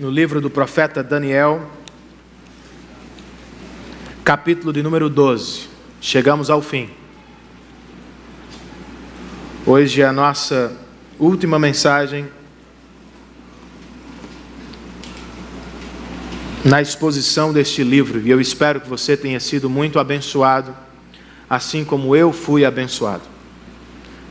no livro do profeta Daniel, capítulo de número 12. Chegamos ao fim. Hoje é a nossa última mensagem na exposição deste livro, e eu espero que você tenha sido muito abençoado, assim como eu fui abençoado.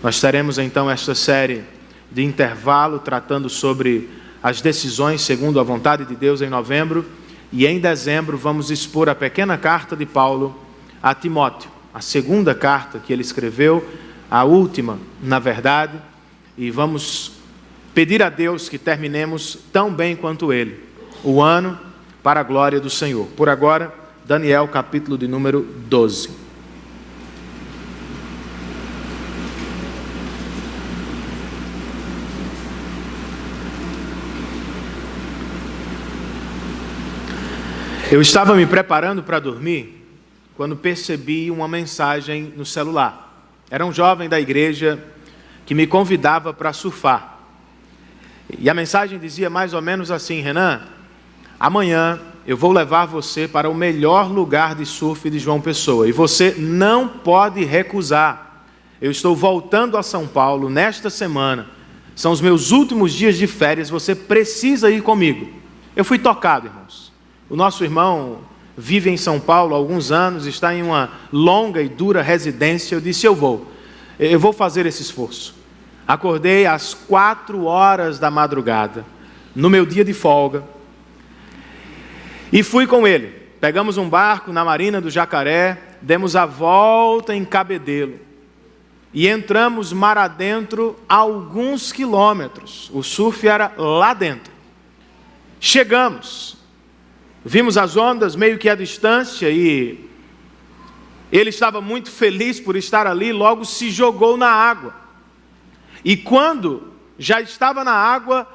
Nós teremos então esta série de intervalo tratando sobre as decisões segundo a vontade de Deus em novembro, e em dezembro vamos expor a pequena carta de Paulo a Timóteo, a segunda carta que ele escreveu, a última, na verdade, e vamos pedir a Deus que terminemos tão bem quanto ele, o ano para a glória do Senhor. Por agora, Daniel, capítulo de número 12. Eu estava me preparando para dormir quando percebi uma mensagem no celular. Era um jovem da igreja que me convidava para surfar. E a mensagem dizia mais ou menos assim: Renan, amanhã eu vou levar você para o melhor lugar de surf de João Pessoa e você não pode recusar. Eu estou voltando a São Paulo nesta semana, são os meus últimos dias de férias, você precisa ir comigo. Eu fui tocado, irmãos. O nosso irmão vive em São Paulo há alguns anos, está em uma longa e dura residência. Eu disse, eu vou fazer esse esforço. Acordei às 4 horas da madrugada, no meu dia de folga, e fui com ele. Pegamos um barco na Marina do Jacaré, demos a volta em Cabedelo, e entramos mar adentro alguns quilômetros. O surf era lá dentro. Chegamos. Vimos as ondas meio que à distância e ele estava muito feliz por estar ali, logo se jogou na água. E quando já estava na água,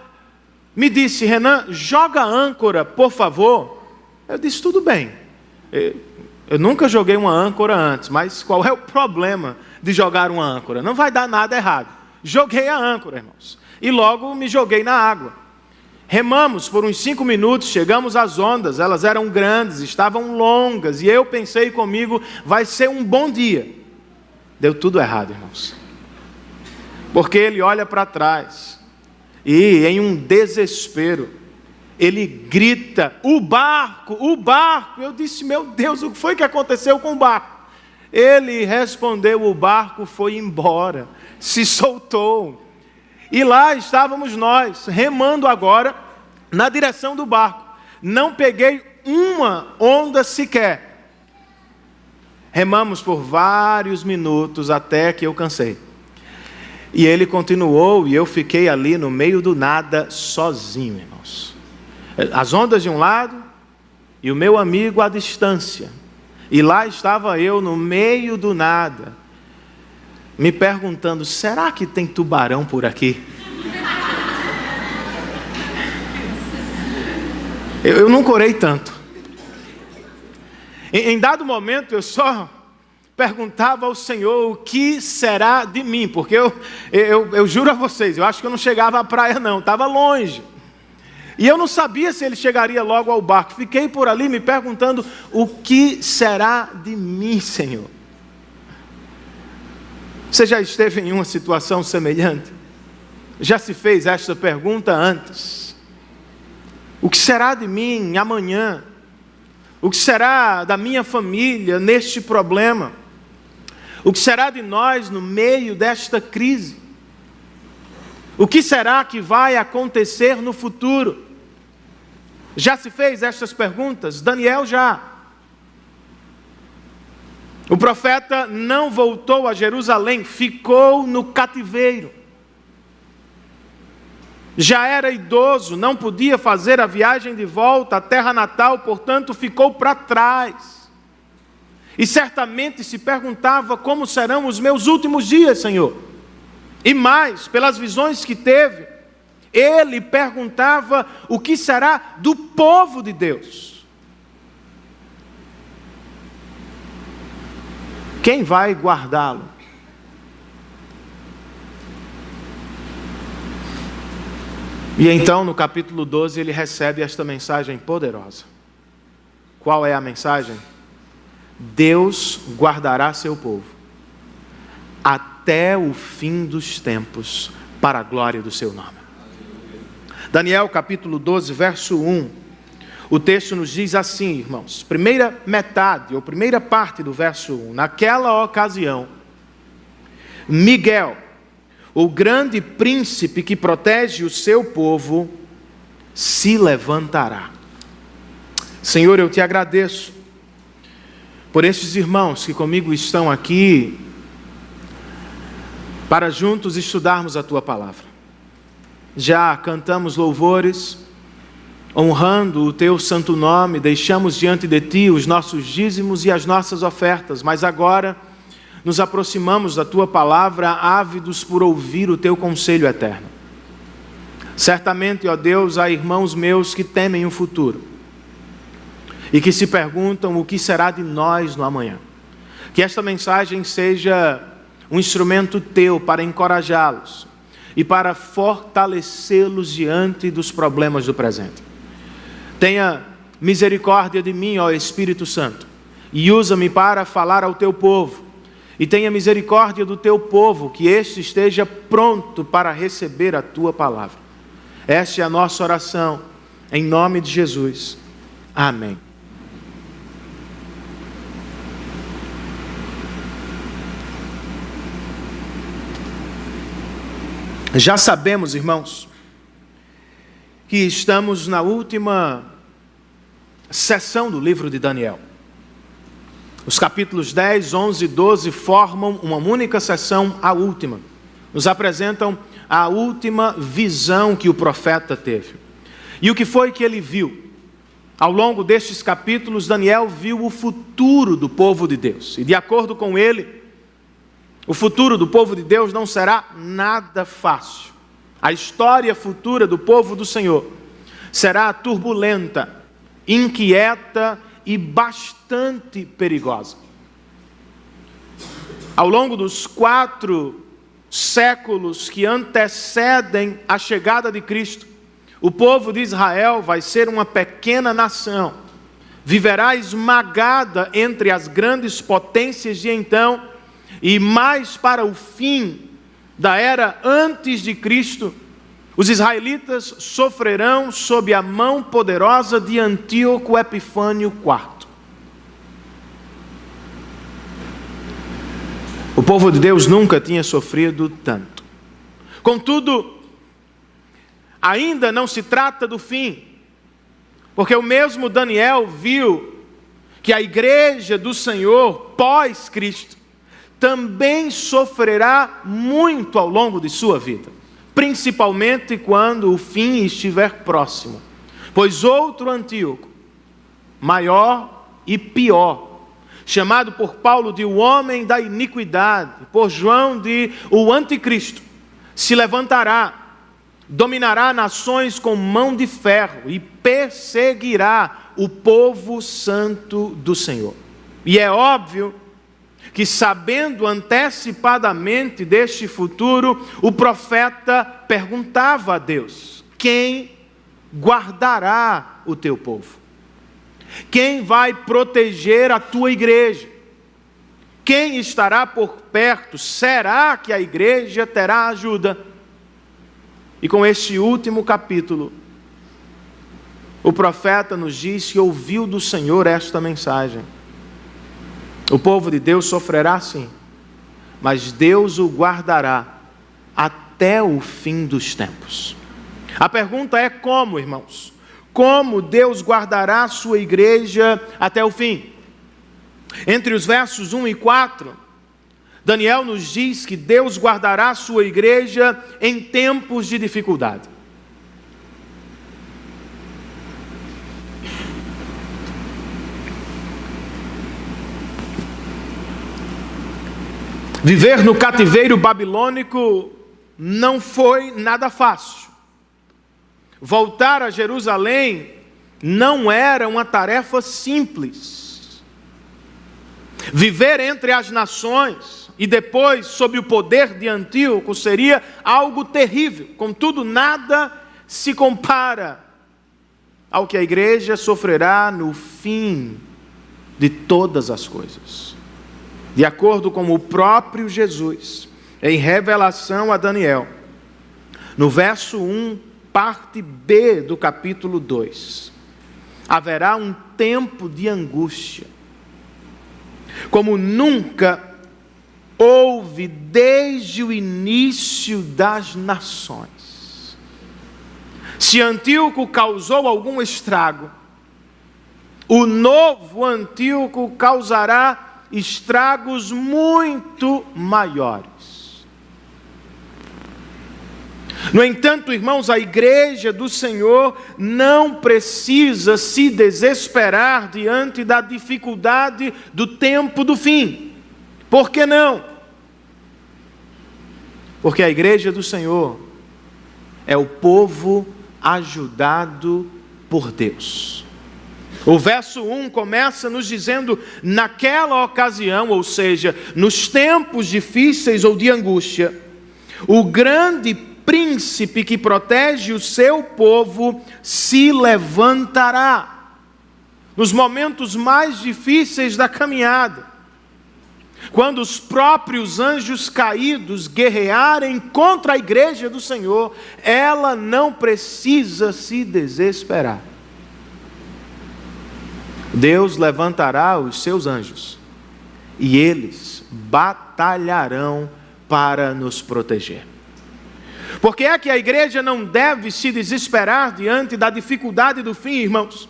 me disse, Renan, joga a âncora, por favor. Eu disse, tudo bem. Eu nunca joguei uma âncora antes, mas qual é o problema de jogar uma âncora? Não vai dar nada errado. Joguei a âncora, irmãos, e logo me joguei na água. Remamos por uns 5 minutos, chegamos às ondas, elas eram grandes, estavam longas, e eu pensei comigo, vai ser um bom dia. Deu tudo errado, irmãos. Porque ele olha para trás, e em um desespero, ele grita, o barco, o barco. Eu disse, meu Deus, o que foi que aconteceu com o barco? Ele respondeu, o barco foi embora, se soltou. E lá estávamos nós, remando agora na direção do barco. Não peguei uma onda sequer. Remamos por vários minutos até que eu cansei. E ele continuou e eu fiquei ali no meio do nada sozinho, irmãos. As ondas de um lado e o meu amigo à distância. E lá estava eu no meio do nada, me perguntando, será que tem tubarão por aqui? Eu nunca orei tanto. Em dado momento, eu só perguntava ao Senhor, o que será de mim? Porque eu juro a vocês, eu acho que eu não chegava à praia não, estava longe. E eu não sabia se ele chegaria logo ao barco. Fiquei por ali me perguntando, o que será de mim, Senhor? Você já esteve em uma situação semelhante? Já se fez esta pergunta antes? O que será de mim amanhã? O que será da minha família neste problema? O que será de nós no meio desta crise? O que será que vai acontecer no futuro? Já se fez estas perguntas? Daniel já. O profeta não voltou a Jerusalém, ficou no cativeiro. Já era idoso, não podia fazer a viagem de volta à terra natal, portanto ficou para trás. E certamente se perguntava, como serão os meus últimos dias, Senhor? E mais, pelas visões que teve, ele perguntava o que será do povo de Deus. Quem vai guardá-lo? E então, no capítulo 12, ele recebe esta mensagem poderosa. Qual é a mensagem? Deus guardará seu povo até o fim dos tempos, para a glória do seu nome. Daniel capítulo 12, verso 1. O texto nos diz assim, irmãos. Primeira metade, ou primeira parte do verso 1. Naquela ocasião, Miguel, o grande príncipe que protege o seu povo, se levantará. Senhor, eu te agradeço por estes irmãos que comigo estão aqui, para juntos estudarmos a tua palavra. Já cantamos louvores, honrando o teu santo nome, deixamos diante de ti os nossos dízimos e as nossas ofertas, mas agora nos aproximamos da tua palavra, ávidos por ouvir o teu conselho eterno. Certamente, ó Deus, há irmãos meus que temem o futuro e que se perguntam o que será de nós no amanhã. Que esta mensagem seja um instrumento teu para encorajá-los e para fortalecê-los diante dos problemas do presente. Tenha misericórdia de mim, ó Espírito Santo, e usa-me para falar ao teu povo. E tenha misericórdia do teu povo, que este esteja pronto para receber a tua palavra. Esta é a nossa oração, em nome de Jesus. Amém. Já sabemos, irmãos, que estamos na última sessão do livro de Daniel. Os capítulos 10, 11 e 12 formam uma única sessão, a última. Nos apresentam a última visão que o profeta teve. E o que foi que ele viu? Ao longo destes capítulos, Daniel viu o futuro do povo de Deus. E de acordo com ele, o futuro do povo de Deus não será nada fácil. A história futura do povo do Senhor será turbulenta, inquieta e bastante perigosa. Ao longo dos 4 séculos que antecedem a chegada de Cristo, o povo de Israel vai ser uma pequena nação, viverá esmagada entre as grandes potências de então, e mais para o fim da era antes de Cristo, os israelitas sofrerão sob a mão poderosa de Antíoco Epifânio IV. O povo de Deus nunca tinha sofrido tanto. Contudo, ainda não se trata do fim, porque o mesmo Daniel viu que a igreja do Senhor, pós-Cristo, também sofrerá muito ao longo de sua vida, principalmente quando o fim estiver próximo. Pois outro Antíoco, maior e pior, chamado por Paulo de o homem da iniquidade, por João de o anticristo, se levantará, dominará nações com mão de ferro e perseguirá o povo santo do Senhor. E é óbvio que, sabendo antecipadamente deste futuro, o profeta perguntava a Deus: quem guardará o teu povo? Quem vai proteger a tua igreja? Quem estará por perto? Será que a igreja terá ajuda? E com este último capítulo, o profeta nos diz que ouviu do Senhor esta mensagem: o povo de Deus sofrerá sim, mas Deus o guardará até o fim dos tempos. A pergunta é como, irmãos? Como Deus guardará a sua igreja até o fim? Entre os versos 1 e 4, Daniel nos diz que Deus guardará a sua igreja em tempos de dificuldade. Viver no cativeiro babilônico não foi nada fácil. Voltar a Jerusalém não era uma tarefa simples. Viver entre as nações e depois sob o poder de Antíoco seria algo terrível. Contudo, nada se compara ao que a igreja sofrerá no fim de todas as coisas. De acordo com o próprio Jesus, em revelação a Daniel, no verso 1, parte B do capítulo 2, haverá um tempo de angústia, como nunca houve desde o início das nações. Se Antíoco causou algum estrago, o novo Antíoco causará estragos muito maiores. No entanto, irmãos, a igreja do Senhor não precisa se desesperar diante da dificuldade do tempo do fim. Por que não? Porque a igreja do Senhor é o povo ajudado por Deus. O verso 1 começa nos dizendo: naquela ocasião, ou seja, nos tempos difíceis ou de angústia, o grande príncipe que protege o seu povo se levantará. Nos momentos mais difíceis da caminhada, quando os próprios anjos caídos guerrearem contra a igreja do Senhor, ela não precisa se desesperar. Deus levantará os seus anjos e eles batalharão para nos proteger. Por que é que a igreja não deve se desesperar diante da dificuldade do fim, irmãos?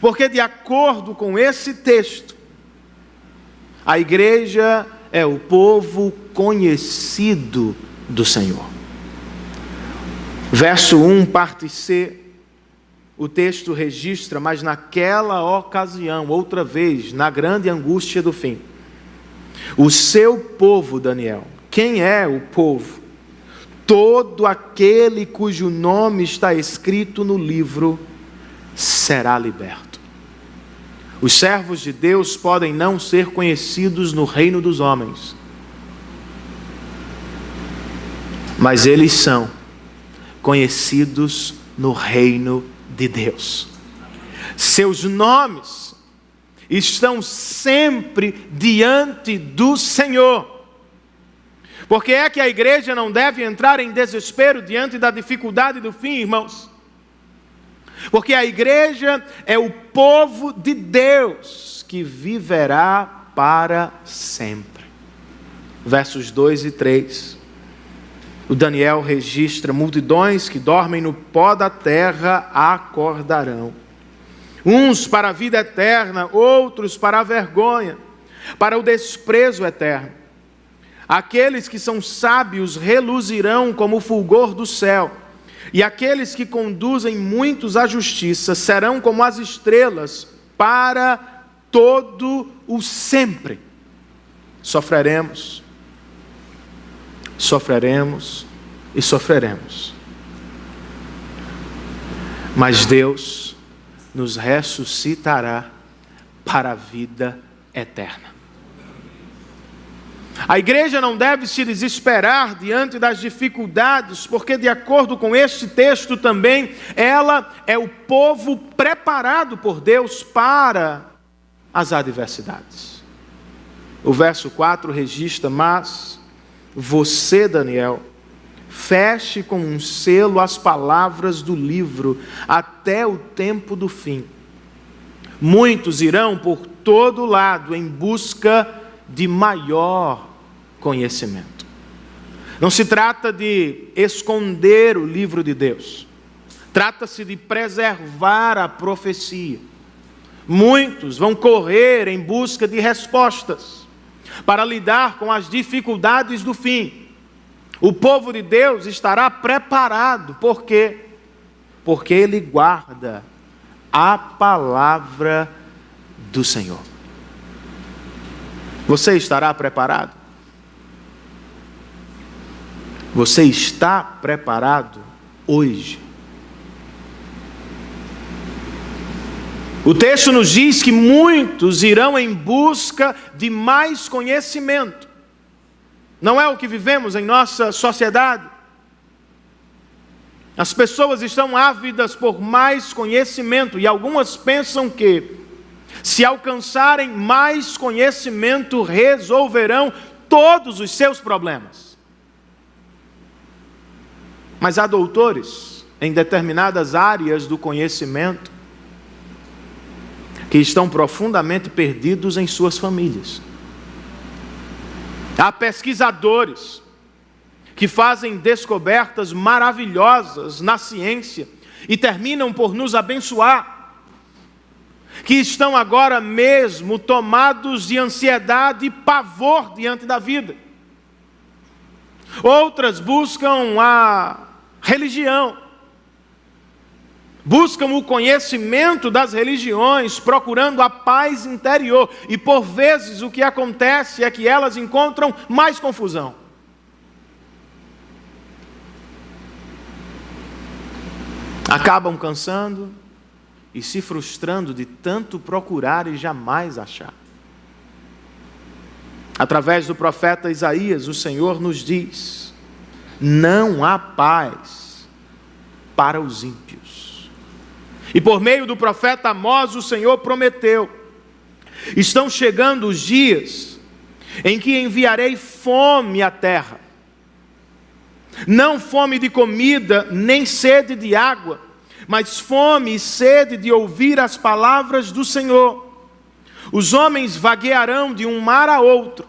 Porque, de acordo com esse texto, a igreja é o povo conhecido do Senhor. Verso 1, parte C, o texto registra: mas naquela ocasião, outra vez, na grande angústia do fim, o seu povo, Daniel. Quem é o povo? Todo aquele cujo nome está escrito no livro será liberto. Os servos de Deus podem não ser conhecidos no reino dos homens, mas eles são conhecidos no reino de Deus. Seus nomes estão sempre diante do Senhor. Por que é que a igreja não deve entrar em desespero diante da dificuldade do fim, irmãos? Porque a igreja é o povo de Deus que viverá para sempre. Versos 2 e 3. O Daniel registra: multidões que dormem no pó da terra acordarão. Uns para a vida eterna, outros para a vergonha, para o desprezo eterno. Aqueles que são sábios reluzirão como o fulgor do céu, e aqueles que conduzem muitos à justiça serão como as estrelas para todo o sempre. Sofreremos, sofreremos e sofreremos, mas Deus nos ressuscitará para a vida eterna. A igreja não deve se desesperar diante das dificuldades, porque, de acordo com este texto também, ela é o povo preparado por Deus para as adversidades. O verso 4 registra: mas você, Daniel, feche com um selo as palavras do livro até o tempo do fim. Muitos irão por todo lado em busca de maior conhecimento. Não se trata de esconder o livro de Deus. Trata-se de preservar a profecia. Muitos vão correr em busca de respostas para lidar com as dificuldades do fim. O povo de Deus estará preparado. Por quê? Porque ele guarda a palavra do Senhor. Você estará preparado? Você está preparado hoje? O texto nos diz que muitos irão em busca de mais conhecimento. Não é o que vivemos em nossa sociedade? As pessoas estão ávidas por mais conhecimento e algumas pensam que, se alcançarem mais conhecimento, resolverão todos os seus problemas. Mas há doutores em determinadas áreas do conhecimento que estão profundamente perdidos em suas famílias. Há pesquisadores que fazem descobertas maravilhosas na ciência e terminam por nos abençoar, que estão agora mesmo tomados de ansiedade e pavor diante da vida. Outras buscam a religião, buscam o conhecimento das religiões, procurando a paz interior, e por vezes o que acontece é que elas encontram mais confusão. Acabam cansando e se frustrando de tanto procurar e jamais achar. Através do profeta Isaías, o Senhor nos diz: não há paz para os ímpios. E por meio do profeta Amós, o Senhor prometeu: estão chegando os dias em que enviarei fome à terra. Não fome de comida, nem sede de água, mas fome e sede de ouvir as palavras do Senhor. Os homens vaguearão de um mar a outro,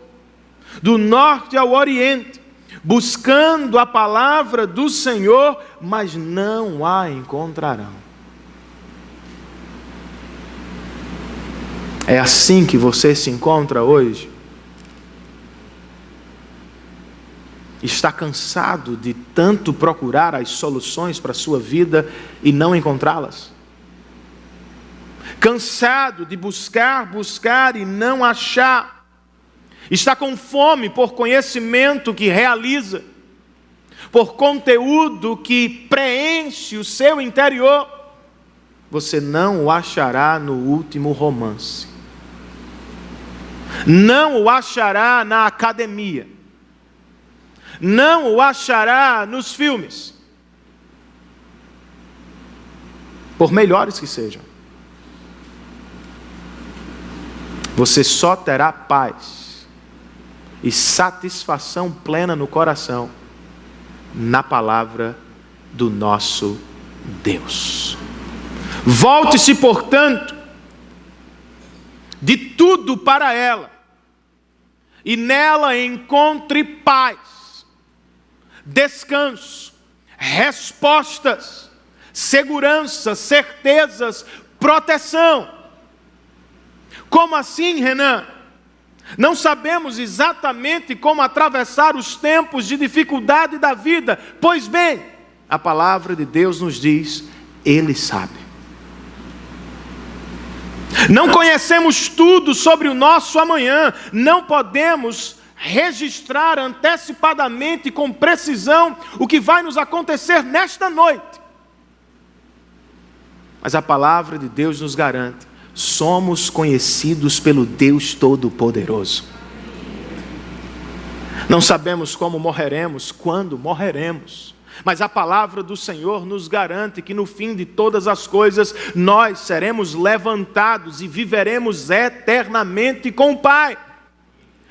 do norte ao oriente, buscando a palavra do Senhor, mas não a encontrarão. É assim que você se encontra hoje? Está cansado de tanto procurar as soluções para a sua vida e não encontrá-las? Cansado de buscar e não achar? Está com fome por conhecimento que realiza, por conteúdo que preenche o seu interior? Você não o achará no último romance, não o achará na academia, não o achará nos filmes, por melhores que sejam. Você só terá paz e satisfação plena no coração na palavra do nosso Deus. Volte-se, portanto, de tudo para ela, e nela encontre paz, descanso, respostas, segurança, certezas, proteção. Como assim, Renan? Não sabemos exatamente como atravessar os tempos de dificuldade da vida. Pois bem, a palavra de Deus nos diz: Ele sabe. Não conhecemos tudo sobre o nosso amanhã, não podemos registrar antecipadamente com precisão o que vai nos acontecer nesta noite. Mas a palavra de Deus nos garante: somos conhecidos pelo Deus Todo-Poderoso. Não sabemos como morreremos, quando morreremos, mas a palavra do Senhor nos garante que no fim de todas as coisas nós seremos levantados e viveremos eternamente com o Pai.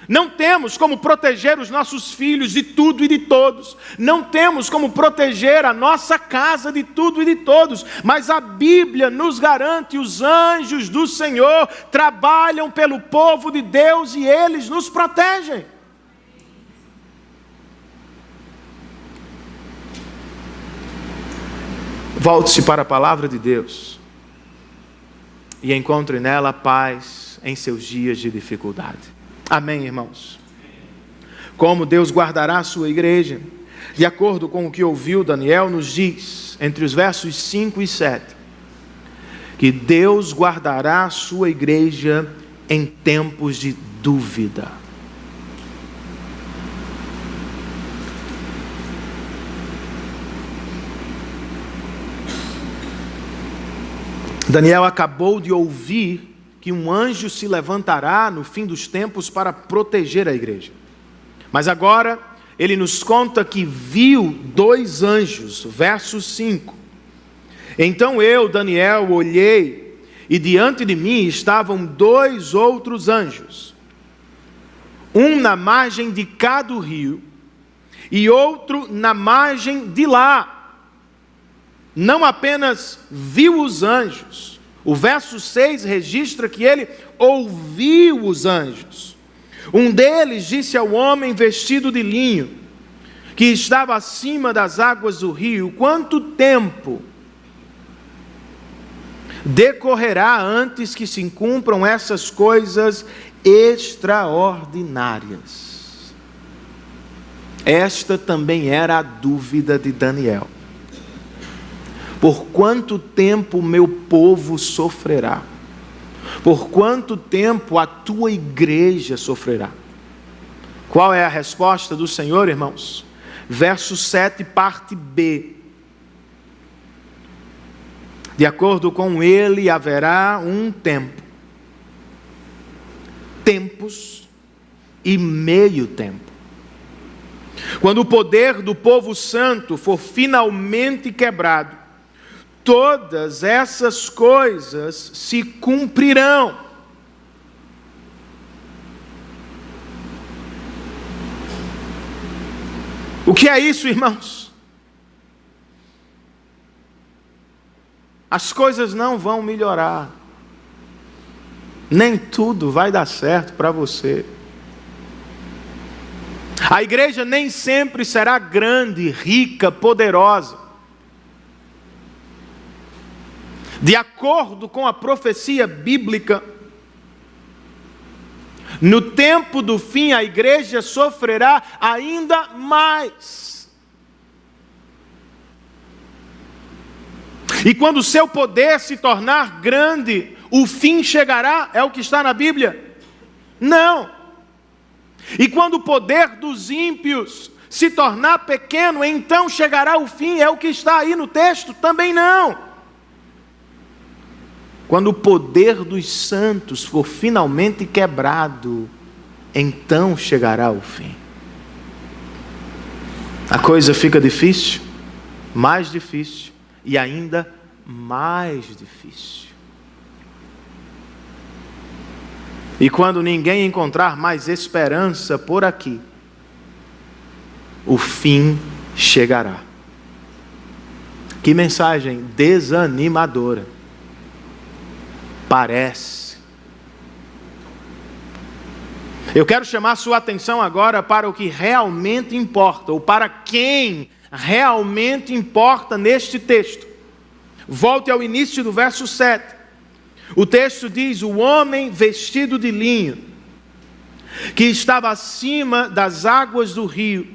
Não temos como proteger os nossos filhos de tudo e de todos. Não temos como proteger a nossa casa de tudo e de todos. Mas a Bíblia nos garante: os anjos do Senhor trabalham pelo povo de Deus e eles nos protegem. Volte-se para a palavra de Deus e encontre nela paz em seus dias de dificuldade. Amém, irmãos? Como Deus guardará a sua igreja? De acordo com o que ouviu Daniel, nos diz, entre os versos 5 e 7, que Deus guardará a sua igreja em tempos de dúvida. Daniel acabou de ouvir que um anjo se levantará no fim dos tempos para proteger a igreja. Mas agora ele nos conta que viu 2 anjos, verso 5. Então eu, Daniel, olhei, e diante de mim estavam 2 outros anjos, um na margem de cá do rio, e outro na margem de lá. Não apenas viu os anjos, o verso 6 registra que ele ouviu os anjos. Um deles disse ao homem vestido de linho, que estava acima das águas do rio: quanto tempo decorrerá antes que se cumpram essas coisas extraordinárias? Esta também era a dúvida de Daniel. Por quanto tempo meu povo sofrerá? Por quanto tempo a tua igreja sofrerá? Qual é a resposta do Senhor, irmãos? Verso 7, parte B. De acordo com ele, haverá um tempo, tempos e meio tempo. Quando o poder do povo santo for finalmente quebrado, todas essas coisas se cumprirão. O que é isso, irmãos? As coisas não vão melhorar. Nem tudo vai dar certo para você. A igreja nem sempre será grande, rica, poderosa. De acordo com a profecia bíblica, no tempo do fim a igreja sofrerá ainda mais. E quando o seu poder se tornar grande, o fim chegará? É o que está na Bíblia? Não. E quando o poder dos ímpios se tornar pequeno, então chegará o fim? É o que está aí no texto? Também não. Quando o poder dos santos for finalmente quebrado, então chegará o fim. A coisa fica difícil, mais difícil e ainda mais difícil. E quando ninguém encontrar mais esperança por aqui, o fim chegará. Que mensagem desanimadora. Parece. Eu quero chamar sua atenção agora para o que realmente importa, ou para quem realmente importa neste texto. Volte ao início do verso 7. O texto diz: o homem vestido de linho, que estava acima das águas do rio,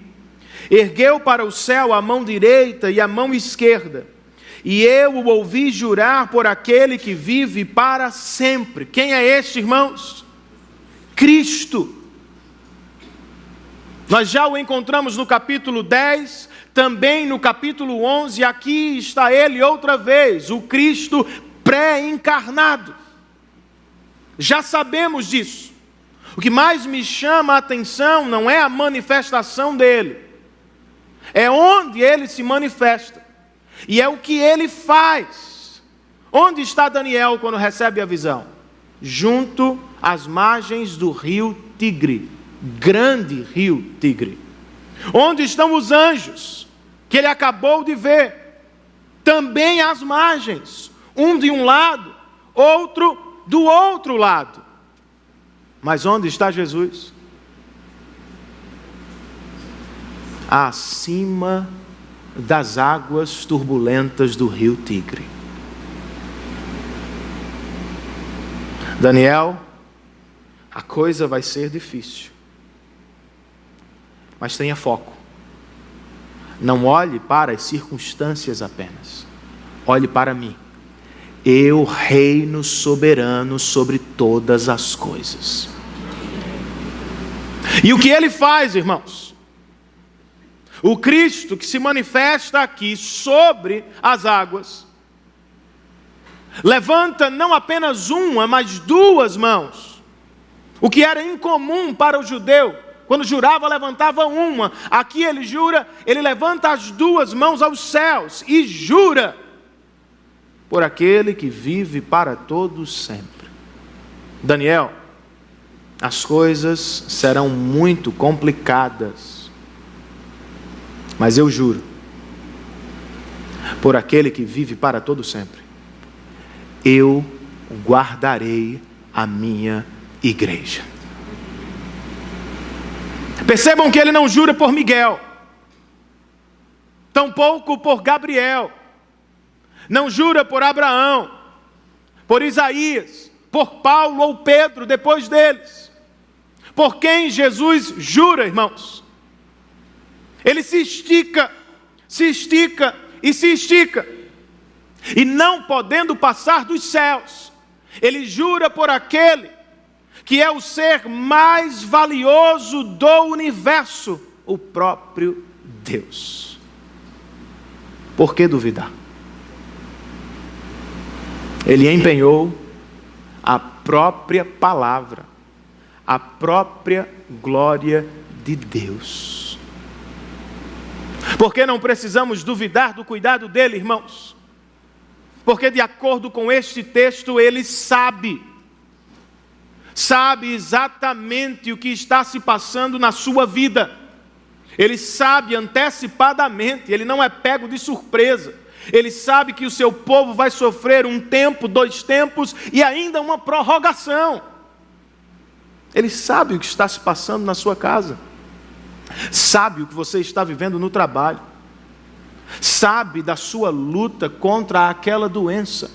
ergueu para o céu a mão direita e a mão esquerda, e eu o ouvi jurar por aquele que vive para sempre. Quem é este, irmãos? Cristo. Nós já o encontramos no capítulo 10, também no capítulo 11, aqui está ele outra vez, o Cristo pré-encarnado. Já sabemos disso. O que mais me chama a atenção não é a manifestação dele, é onde ele se manifesta. E é o que ele faz. Onde está Daniel quando recebe a visão? Junto às margens do rio Tigre, grande rio Tigre. Onde estão os anjos que ele acabou de ver? Também às margens, um de um lado, outro do outro lado. Mas onde está Jesus? Acima das águas turbulentas do rio Tigre. Daniel, a coisa vai ser difícil, mas tenha foco. Não olhe para as circunstâncias apenas, olhe para mim. Eu reino soberano sobre todas as coisas. E o que ele faz, irmãos? O Cristo que se manifesta aqui sobre as águas, levanta não apenas uma, mas 2 mãos. O que era incomum para o judeu, Quando jurava, levantava uma. Aqui ele jura, ele levanta as duas mãos aos céus e jura por aquele que vive para todos sempre. Daniel, as coisas serão muito complicadas, mas eu juro por aquele que vive para todo sempre, eu guardarei a minha igreja. Percebam que ele não jura por Miguel, tampouco por Gabriel, não jura por Abraão, por Isaías, por Paulo ou Pedro depois deles. Por quem Jesus jura, irmãos? Ele se estica e se estica, e não podendo passar dos céus, ele jura por aquele que é o ser mais valioso do universo, o próprio Deus. Por que duvidar? Ele empenhou a própria palavra, a própria glória de Deus. Por que não precisamos duvidar do cuidado dele, irmãos? Porque de acordo com este texto, ele sabe exatamente o que está se passando na sua vida. Ele sabe antecipadamente, ele não é pego de surpresa. Ele sabe que o seu povo vai sofrer um tempo, 2 tempos e ainda uma prorrogação. Ele sabe o que está se passando na sua casa. Sabe o que você está vivendo no trabalho. Sabe da sua luta contra aquela doença.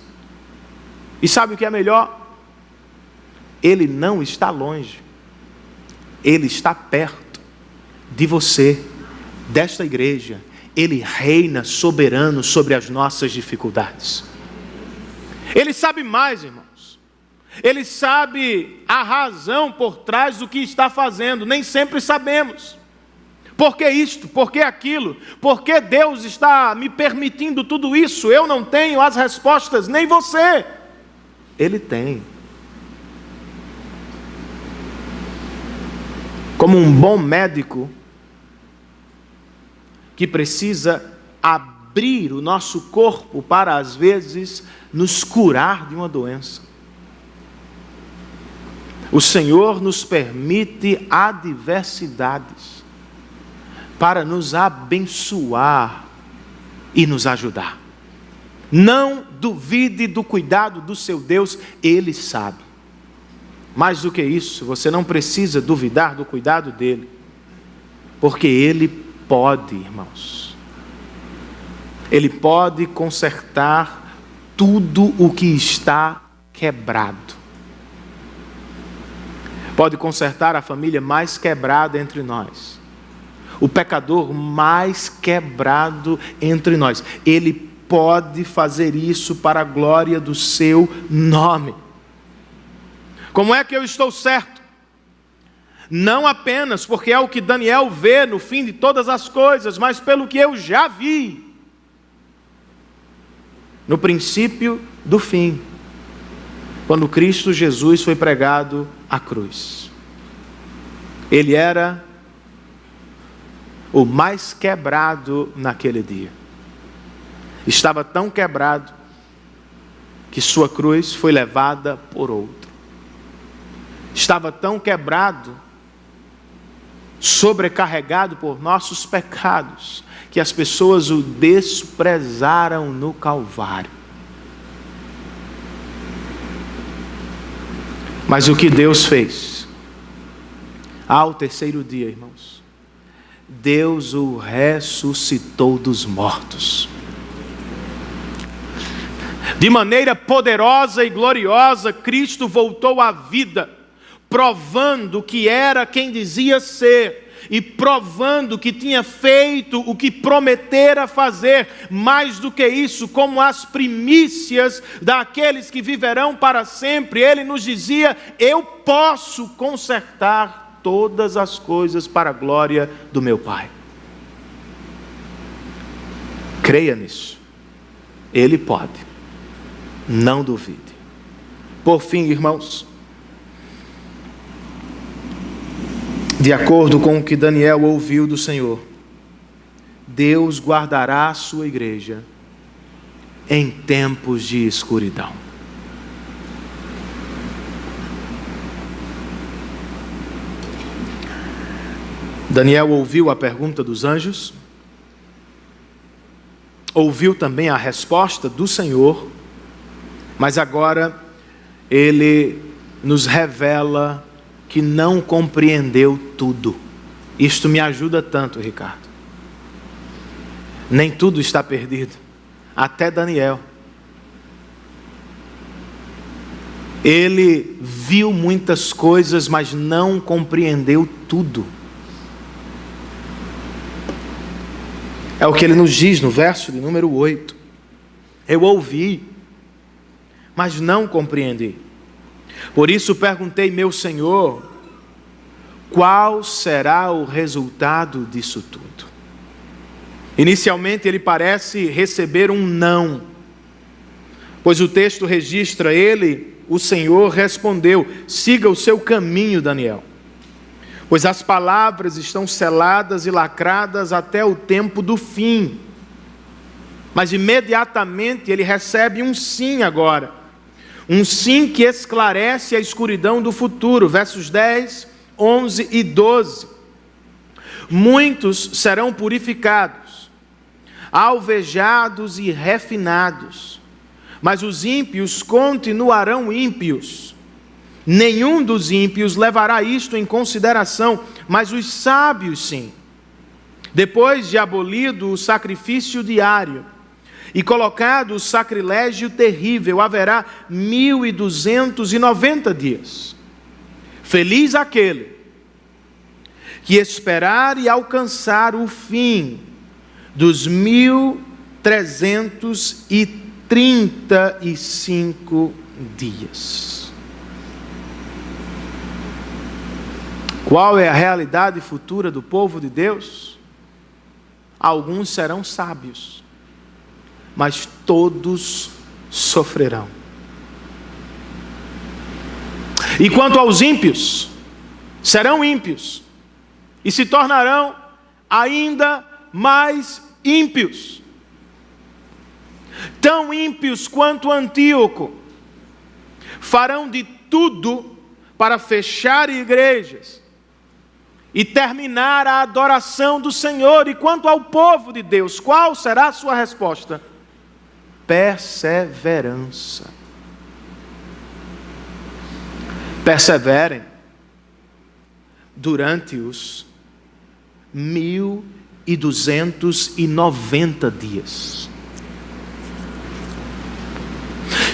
E sabe o que é melhor? Ele não está longe. Ele está perto de você, desta igreja. Ele reina soberano sobre as nossas dificuldades. Ele sabe mais, irmãos. Ele sabe a razão por trás do que está fazendo. Nem sempre sabemos. Por que isto? Por que aquilo? Por que Deus está me permitindo tudo isso? Eu não tenho as respostas, nem você. Ele tem. Como um bom médico que precisa abrir o nosso corpo para, às vezes, nos curar de uma doença. O Senhor nos permite adversidades para nos abençoar e nos ajudar. Não duvide do cuidado do seu Deus, Ele sabe. Mais do que isso, você não precisa duvidar do cuidado dEle, porque Ele pode, irmãos. Ele pode consertar tudo o que está quebrado. Pode consertar a família mais quebrada entre nós. O pecador mais quebrado entre nós. Ele pode fazer isso para a glória do seu nome. Como é que eu estou certo? Não apenas porque é o que Daniel vê no fim de todas as coisas, mas pelo que eu já vi no princípio do fim, quando Cristo Jesus foi pregado à cruz. Ele era o mais quebrado naquele dia. Estava tão quebrado que sua cruz foi levada por outro. Estava tão quebrado, sobrecarregado por nossos pecados, que as pessoas o desprezaram no Calvário. Mas o que Deus fez? Ao terceiro dia, irmãos, Deus o ressuscitou dos mortos. De maneira poderosa e gloriosa, Cristo voltou à vida, provando que era quem dizia ser, e provando que tinha feito o que prometera fazer. Mais do que isso, como as primícias daqueles que viverão para sempre, Ele nos dizia: eu posso consertar todas as coisas para a glória do meu Pai. Creia nisso. Ele pode. Não duvide. Por fim, irmãos, De acordo com o que Daniel ouviu do Senhor, Deus guardará a sua igreja em tempos de escuridão. Daniel ouviu a pergunta dos anjos, ouviu também a resposta do Senhor, mas agora ele nos revela que não compreendeu tudo. Isto me ajuda tanto, Ricardo. Nem tudo está perdido, até Daniel. Ele viu muitas coisas, mas não compreendeu tudo. É o que ele nos diz no verso de número 8. Eu ouvi, mas não compreendi. Por isso perguntei, meu Senhor, qual será o resultado disso tudo? Inicialmente ele parece receber um não, pois o texto registra o Senhor respondeu, siga o seu caminho, Daniel, pois as palavras estão seladas e lacradas até o tempo do fim. Mas imediatamente ele recebe um sim agora, um sim que esclarece a escuridão do futuro, versos 10, 11 e 12. Muitos serão purificados, alvejados e refinados, mas os ímpios continuarão ímpios. Nenhum dos ímpios levará isto em consideração, mas os sábios sim. Depois de abolido o sacrifício diário e colocado o sacrilégio terrível, haverá 1290 dias. Feliz aquele que esperar e alcançar o fim dos 1335 dias. Qual é a realidade futura do povo de Deus? Alguns serão sábios, mas todos sofrerão. E quanto aos ímpios, serão ímpios e se tornarão ainda mais ímpios. Tão ímpios quanto Antíoco. Farão de tudo para fechar igrejas e terminar a adoração do Senhor. E quanto ao povo de Deus, qual será a sua resposta? Perseverança. Perseverem durante os 1290 dias.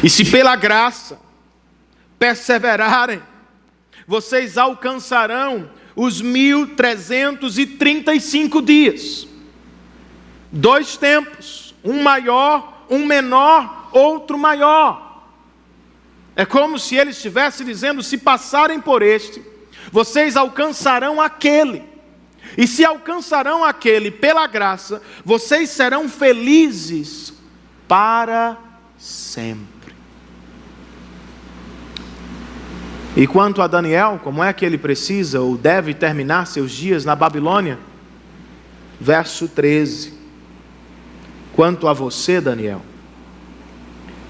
E se pela graça perseverarem, vocês alcançarão os 1335 dias. 2 tempos, um maior, um menor, outro maior. É como se ele estivesse dizendo, se passarem por este, vocês alcançarão aquele. E se alcançarão aquele pela graça, vocês serão felizes para sempre. E quanto a Daniel, como é que ele precisa ou deve terminar seus dias na Babilônia? Verso 13. Quanto a você, Daniel,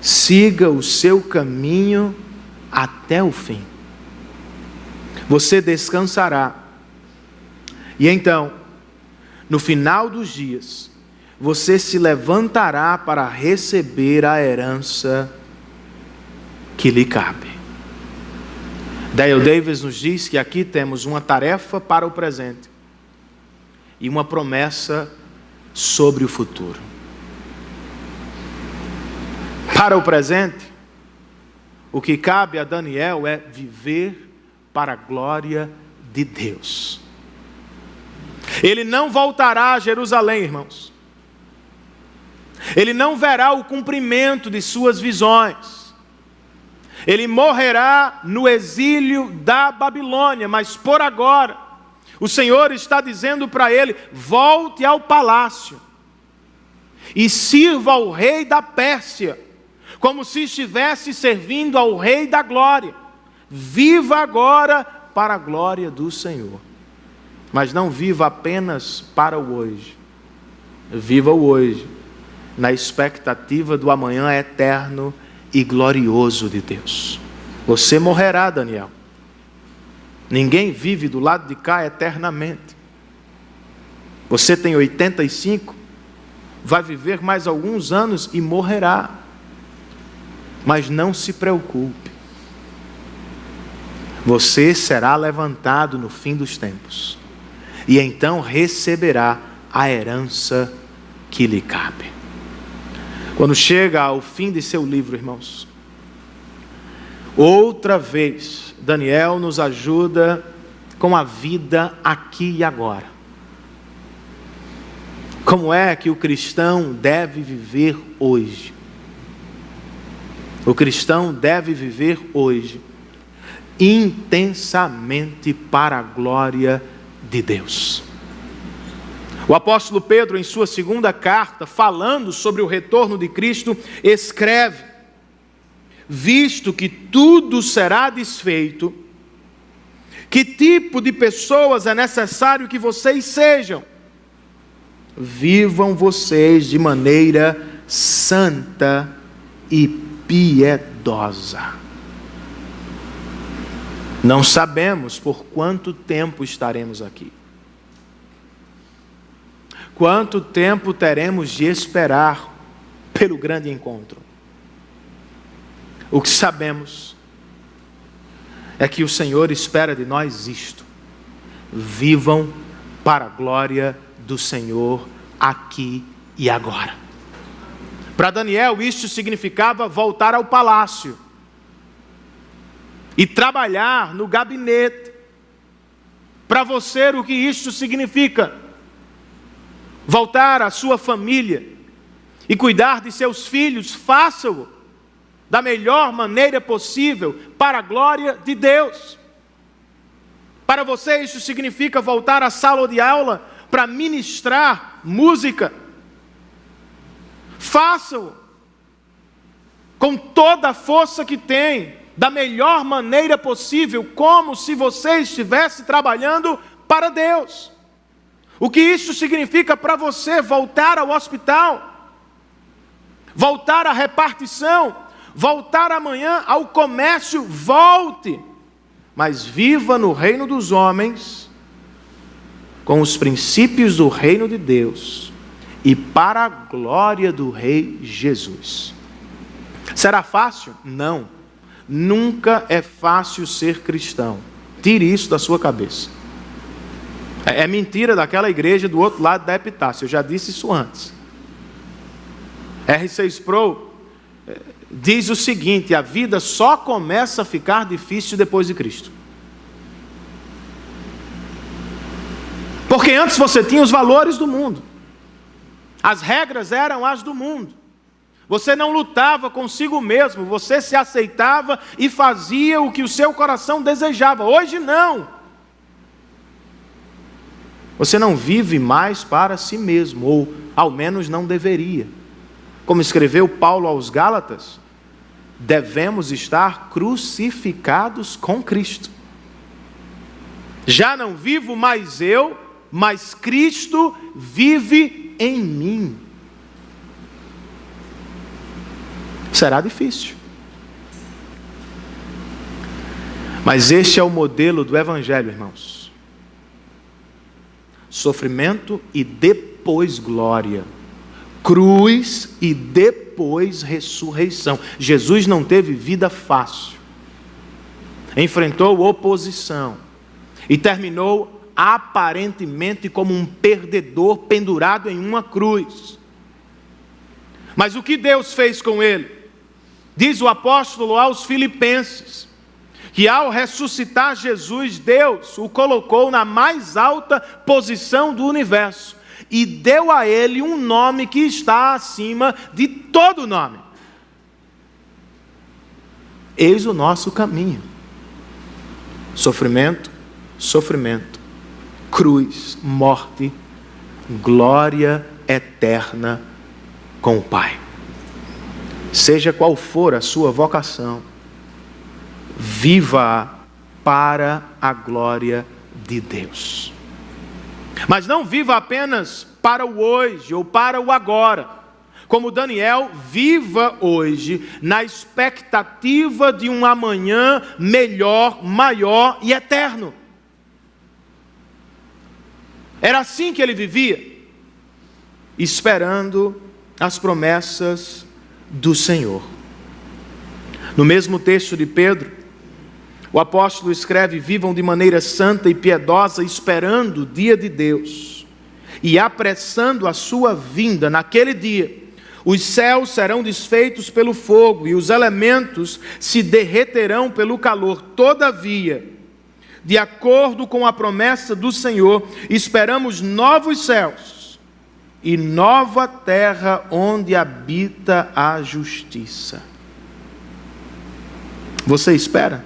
siga o seu caminho até o fim. Você descansará. E então, no final dos dias, você se levantará para receber a herança que lhe cabe. Dale Davis nos diz que aqui temos uma tarefa para o presente e uma promessa sobre o futuro. Para o presente, o que cabe a Daniel é viver para a glória de Deus. Ele não voltará a Jerusalém, irmãos. Ele não verá o cumprimento de suas visões. Ele morrerá no exílio da Babilônia, mas por agora, o Senhor está dizendo para ele, volte ao palácio e sirva ao rei da Pérsia, como se estivesse servindo ao rei da glória. Viva agora para a glória do Senhor. Mas não viva apenas para o hoje. Viva o hoje, na expectativa do amanhã eterno e glorioso de Deus. Você morrerá, Daniel. Ninguém vive do lado de cá eternamente. Você tem 85, vai viver mais alguns anos e morrerá. Mas não se preocupe. Você será levantado no fim dos tempos. E então receberá a herança que lhe cabe. Quando chega ao fim de seu livro, irmãos, outra vez, Daniel nos ajuda com a vida aqui e agora. Como é que o cristão deve viver hoje? O cristão deve viver hoje intensamente para a glória de Deus. O apóstolo Pedro, em sua segunda carta, falando sobre o retorno de Cristo, escreve: visto que tudo será desfeito, que tipo de pessoas é necessário que vocês sejam? Vivam vocês de maneira santa e piedosa. Não sabemos por quanto tempo estaremos aqui. Quanto tempo teremos de esperar pelo grande encontro? O que sabemos é que o Senhor espera de nós isto: vivam para a glória do Senhor aqui e agora. Para Daniel, isto significava voltar ao palácio e trabalhar no gabinete. Para você, o que isto significa? Voltar à sua família e cuidar de seus filhos. Faça-o da melhor maneira possível para a glória de Deus. Para você, isso significa voltar à sala de aula para ministrar música. Faça-o com toda a força que tem, da melhor maneira possível, como se você estivesse trabalhando para Deus. O que isso significa para você? Voltar ao hospital, voltar à repartição, voltar amanhã ao comércio. Volte, mas viva no reino dos homens, com os princípios do reino de Deus e para a glória do Rei Jesus. Será fácil? Não. Nunca é fácil ser cristão. Tire isso da sua cabeça. É mentira daquela igreja do outro lado da Epitácio. Eu já disse isso antes. R6 Pro diz o seguinte: a vida só começa a ficar difícil depois de Cristo. Porque antes você tinha os valores do mundo. As regras eram as do mundo. Você não lutava consigo mesmo, você se aceitava e fazia o que o seu coração desejava. Hoje não. Você não vive mais para si mesmo, ou ao menos não deveria. Como escreveu Paulo aos Gálatas, devemos estar crucificados com Cristo. Já não vivo mais eu, mas Cristo vive em mim. Será difícil. Mas este é o modelo do Evangelho, irmãos. Sofrimento e depois glória. Cruz e depois ressurreição. Jesus não teve vida fácil. Enfrentou oposição. E terminou aparentemente como um perdedor pendurado em uma cruz. Mas o que Deus fez com ele? Diz o apóstolo aos Filipenses, que ao ressuscitar Jesus, Deus o colocou na mais alta posição do universo e deu a ele um nome que está acima de todo nome. Eis o nosso caminho: sofrimento, sofrimento, cruz, morte, glória eterna com o Pai. Seja qual for a sua vocação, viva para a glória de Deus. Mas não viva apenas para o hoje ou para o agora. Como Daniel, viva hoje na expectativa de um amanhã melhor, maior e eterno. Era assim que ele vivia, esperando as promessas do Senhor. No mesmo texto de Pedro, o apóstolo escreve: vivam de maneira santa e piedosa, esperando o dia de Deus e apressando a sua vinda. Naquele dia, os céus serão desfeitos pelo fogo e os elementos se derreterão pelo calor. Todavia, de acordo com a promessa do Senhor, esperamos novos céus e nova terra onde habita a justiça. Você espera?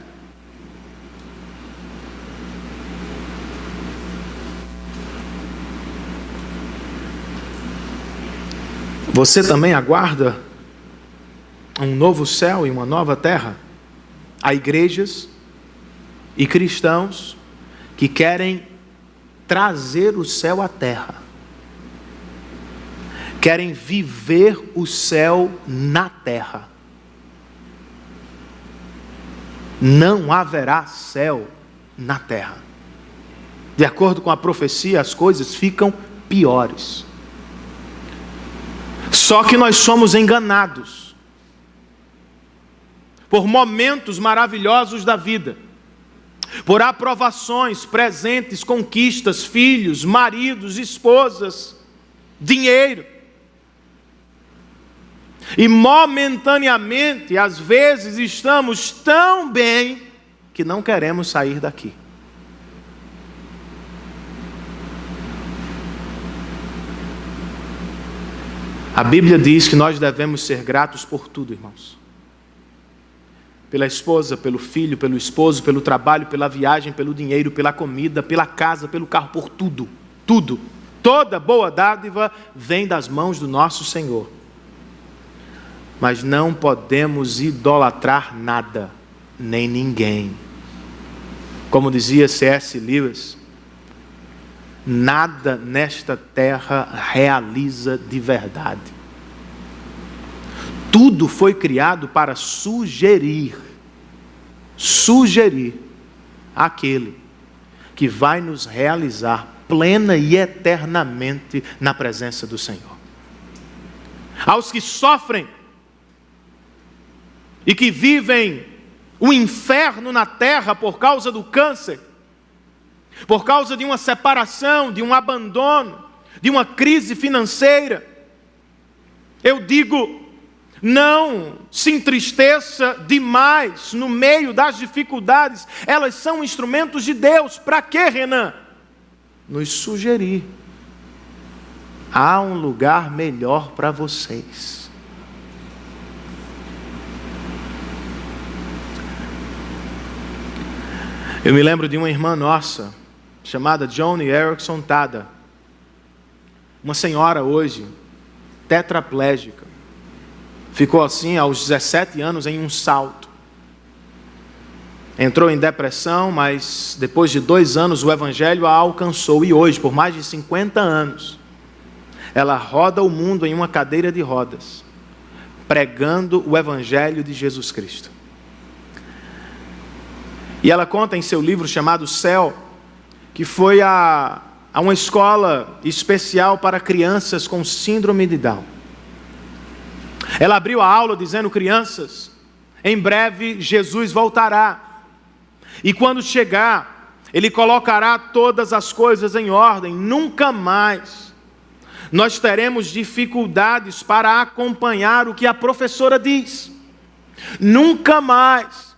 Você também aguarda um novo céu e uma nova terra? Há igrejas e cristãos que querem trazer o céu à terra. Querem viver o céu na terra. Não haverá céu na terra. De acordo com a profecia, as coisas ficam piores. Só que nós somos enganados por momentos maravilhosos da vida, por aprovações, presentes, conquistas, filhos, maridos, esposas, dinheiro. E momentaneamente, às vezes, estamos tão bem que não queremos sair daqui. A Bíblia diz que nós devemos ser gratos por tudo, irmãos. Pela esposa, pelo filho, pelo esposo, pelo trabalho, pela viagem, pelo dinheiro, pela comida, pela casa, pelo carro, por tudo. Tudo. Toda boa dádiva vem das mãos do nosso Senhor. Mas não podemos idolatrar nada, nem ninguém. Como dizia C.S. Lewis, nada nesta terra realiza de verdade. Tudo foi criado para sugerir aquele que vai nos realizar plena e eternamente na presença do Senhor. Aos que sofrem e que vivem o inferno na terra por causa do câncer, por causa de uma separação, de um abandono, de uma crise financeira, eu digo: não se entristeça demais no meio das dificuldades. Elas são instrumentos de Deus. Para quê, Renan? Nos sugerir: há um lugar melhor para vocês. Eu me lembro de uma irmã nossa, chamada Joni Erickson Tada. Uma senhora hoje, tetraplégica. Ficou assim aos 17 anos em um salto. Entrou em depressão, mas depois de 2 anos o Evangelho a alcançou. E hoje, por mais de 50 anos, ela roda o mundo em uma cadeira de rodas, pregando o Evangelho de Jesus Cristo. E ela conta em seu livro chamado Céu, que foi a uma escola especial para crianças com síndrome de Down. Ela abriu a aula dizendo: crianças, em breve Jesus voltará. E quando chegar, Ele colocará todas as coisas em ordem. Nunca mais nós teremos dificuldades para acompanhar o que a professora diz. Nunca mais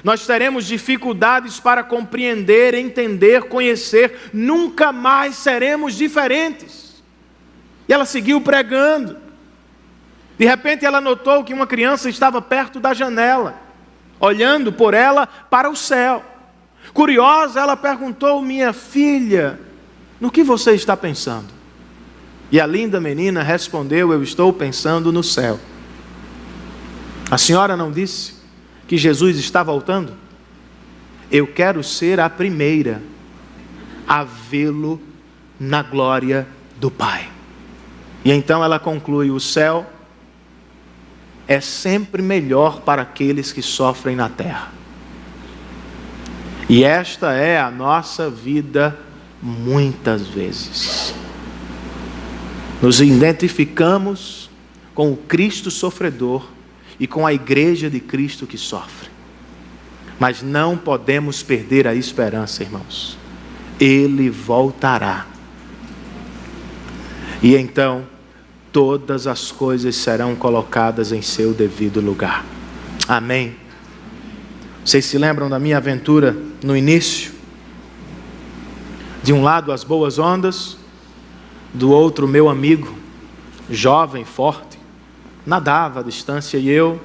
nós teremos dificuldades para compreender, entender, conhecer. Nunca mais seremos diferentes. E ela seguiu pregando. De repente ela notou que uma criança estava perto da janela, olhando por ela para o céu. Curiosa, ela perguntou: minha filha, no que você está pensando? E a linda menina respondeu: eu estou pensando no céu. A senhora não disse que Jesus está voltando? Eu quero ser a primeira a vê-lo na glória do Pai. E então ela conclui: o céu é sempre melhor para aqueles que sofrem na terra. E esta é a nossa vida muitas vezes. Nos identificamos com o Cristo sofredor e com a igreja de Cristo que sofre. Mas não podemos perder a esperança, irmãos. Ele voltará. E então todas as coisas serão colocadas em seu devido lugar. Amém. Vocês se lembram da minha aventura no início? De um lado as boas ondas, do outro meu amigo, jovem, forte, nadava à distância, e eu,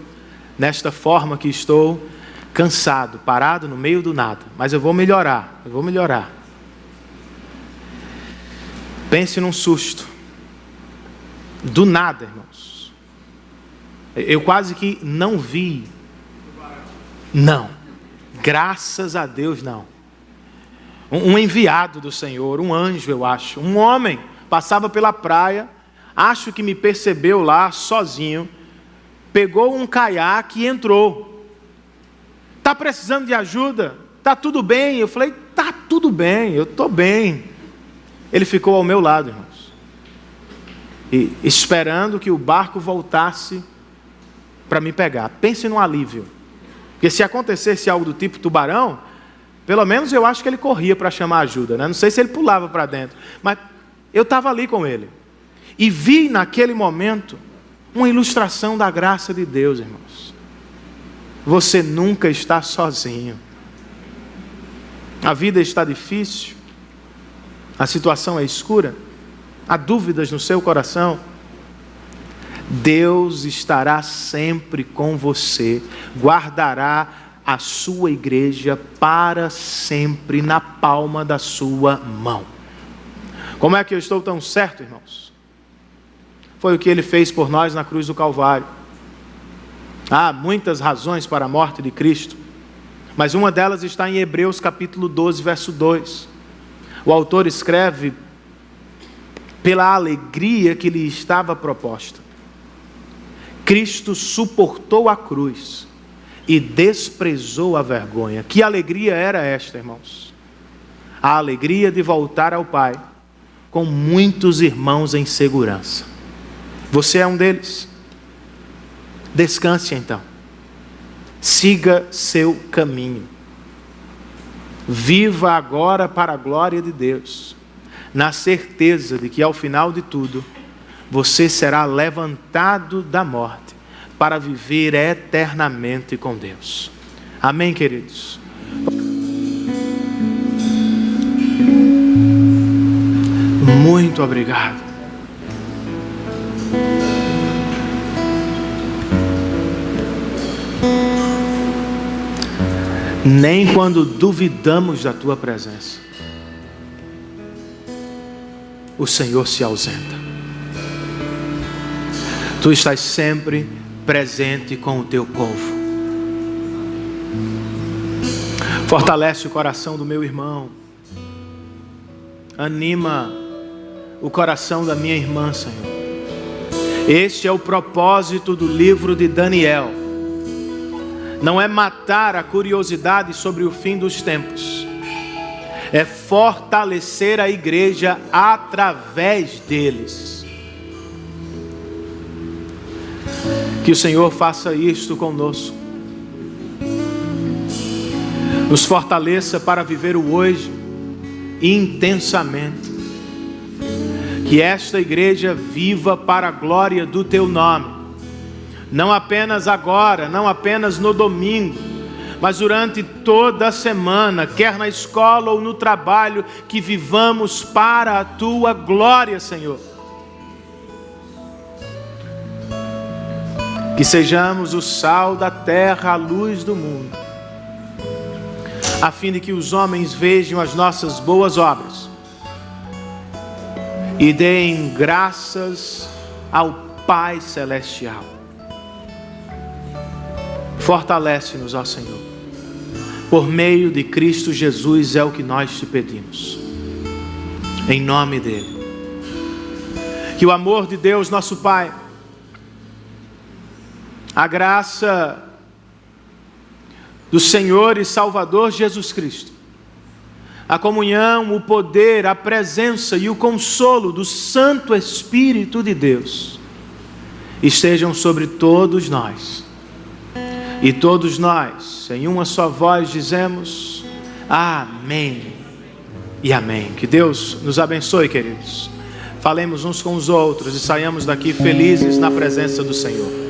nesta forma que estou, cansado, parado no meio do nada. Mas eu vou melhorar. Pense num susto. Do nada, irmãos. Eu quase que não vi. Não. Graças a Deus, não. Um enviado do Senhor, um anjo, eu acho. Um homem passava pela praia, acho que me percebeu lá, sozinho, pegou um caiaque e entrou. Está precisando de ajuda? Está tudo bem? Eu falei: está tudo bem, eu estou bem. Ele ficou ao meu lado, irmãos, e esperando que o barco voltasse para me pegar. Pense no alívio. Porque se acontecesse algo do tipo tubarão, pelo menos eu acho que ele corria para chamar ajuda, né? Não sei se ele pulava para dentro, mas eu estava ali com ele. E vi naquele momento uma ilustração da graça de Deus, irmãos. Você nunca está sozinho. A vida está difícil, a situação é escura, há dúvidas no seu coração. Deus estará sempre com você, guardará a sua igreja para sempre na palma da sua mão. Como é que eu estou tão certo, irmãos? Foi o que Ele fez por nós na cruz do Calvário. Há muitas razões para a morte de Cristo, mas uma delas está em Hebreus capítulo 12, verso 2. O autor escreve: pela alegria que lhe estava proposta, Cristo suportou a cruz e desprezou a vergonha. Que alegria era esta, irmãos? A alegria de voltar ao Pai com muitos irmãos em segurança. Você é um deles. Descanse então. Siga seu caminho. Viva agora para a glória de Deus, na certeza de que ao final de tudo, você será levantado da morte para viver eternamente com Deus. Amém, queridos? Muito obrigado. Nem quando duvidamos da tua presença, o Senhor se ausenta. Tu estás sempre presente com o teu povo. Fortalece o coração do meu irmão. Anima o coração da minha irmã, Senhor. Este é o propósito do livro de Daniel. Não é matar a curiosidade sobre o fim dos tempos. É fortalecer a igreja através deles. Que o Senhor faça isto conosco. Nos fortaleça para viver o hoje intensamente. Que esta igreja viva para a glória do teu nome. Não apenas agora, não apenas no domingo, mas durante toda a semana, quer na escola ou no trabalho, que vivamos para a tua glória, Senhor. Que sejamos o sal da terra, a luz do mundo, a fim de que os homens vejam as nossas boas obras e deem graças ao Pai Celestial. Fortalece-nos, ó Senhor. Por meio de Cristo Jesus é o que nós te pedimos. em nome dele. Que o amor de Deus, nosso Pai, a graça do Senhor e Salvador Jesus Cristo, a comunhão, o poder, a presença e o consolo do Santo Espírito de Deus estejam sobre todos nós. E todos nós, em uma só voz, dizemos amém e amém. Que Deus nos abençoe, queridos. Falemos uns com os outros e saiamos daqui felizes na presença do Senhor.